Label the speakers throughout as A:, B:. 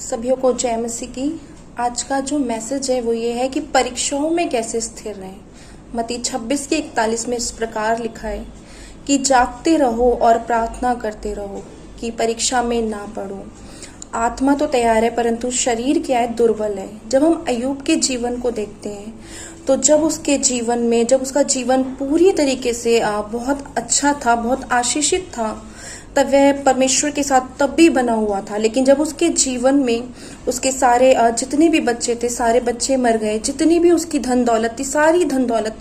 A: सभी को जय मसीह की। आज का जो मैसेज है वो ये है कि परीक्षाओं में कैसे स्थिर रहें। मत्ती 26:41 में इस प्रकार लिखा है कि जागते रहो और प्रार्थना करते रहो कि परीक्षा में ना पड़ो। आत्मा तो तैयार है परंतु शरीर क्या है, दुर्बल है। जब हम अय्यूब के जीवन को देखते हैं तो जब उसका जीवन पूरी तरीके से बहुत अच्छा था, बहुत आशीषित था, तब वह परमेश्वर के साथ तब भी बना हुआ था। लेकिन जब उसके जीवन में उसके सारे जितने भी बच्चे थे, सारे बच्चे मर गए, जितनी भी उसकी धन दौलत थी, सारी धन दौलत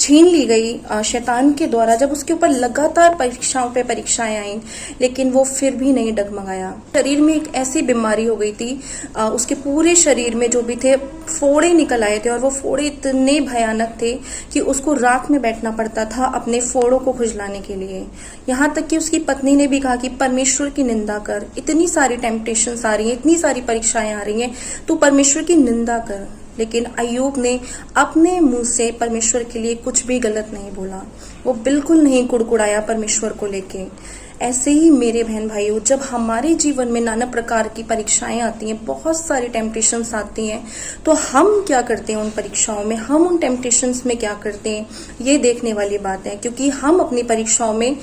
A: छीन ली गई शैतान के द्वारा। जब उसके ऊपर लगातार परीक्षाओं पे परीक्षाएं आई, लेकिन वो फिर भी नहीं डगमगाया। शरीर में एक ऐसी बीमारी हो गई थी, उसके पूरे शरीर में जो भी थे फोड़े निकल आए थे, और वो फोड़े इतने भयानक थे कि उसको रात में बैठना पड़ता था अपने फोड़ों को खुजलाने के लिए। यहाँ तक कि उसकी पत्नी ने भी कहा कि परमेश्वर की निंदा कर, इतनी सारी टेम्पटेशंस आ रही हैं, इतनी सारी परीक्षाएं आ रही हैं, तू परमेश्वर की निंदा कर। लेकिन अय्यूब ने अपने मुंह से परमेश्वर के लिए कुछ भी गलत नहीं बोला। वो बिल्कुल नहीं कुड़कुड़ाया परमेश्वर को लेके। ऐसे ही मेरे बहन भाइयों, जब हमारे जीवन में नाना प्रकार की परीक्षाएं आती हैं, बहुत सारी टेम्पटेशंस आती हैं, तो हम क्या करते हैं उन परीक्षाओं में, हम उन टेम्पटेशंस में क्या करते हैं, ये देखने वाली बात है। क्योंकि हम अपनी परीक्षाओं में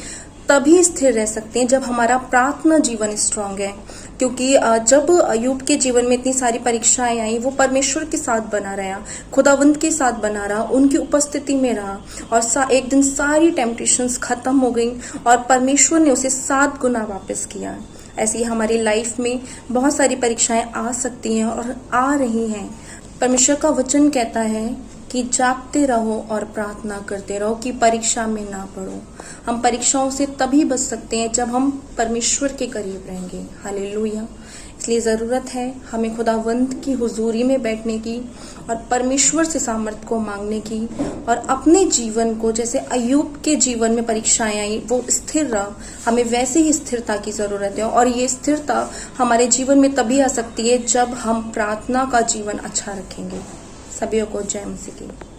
A: तभी स्थिर रह सकते हैं जब हमारा प्रार्थना जीवन स्ट्रांग है। क्योंकि जब अय्यूब के जीवन में इतनी सारी परीक्षाएं आई, वो परमेश्वर के साथ बना रहा, खुदावंत के साथ बना रहा, उनकी उपस्थिति में रहा, और एक दिन सारी टेम्पटेशंस खत्म हो गई और परमेश्वर ने उसे 7 गुना वापस किया। ऐसी हमारी लाइफ में बहुत सारी परीक्षाएं आ सकती हैं और आ रही हैं। परमेश्वर का वचन कहता है कि जागते रहो और प्रार्थना करते रहो कि परीक्षा में ना पड़ो। हम परीक्षाओं से तभी बच सकते हैं जब हम परमेश्वर के करीब रहेंगे। हालेलुया। इसलिए ज़रूरत है हमें खुदावंत की हुजूरी में बैठने की और परमेश्वर से सामर्थ्य को मांगने की, और अपने जीवन को, जैसे अय्यूब के जीवन में परीक्षाएं आई वो स्थिर रहा, हमें वैसे ही स्थिरता की ज़रूरत है। और ये स्थिरता हमारे जीवन में तभी आ सकती है जब हम प्रार्थना का जीवन अच्छा रखेंगे। सभी को जय मसीह की।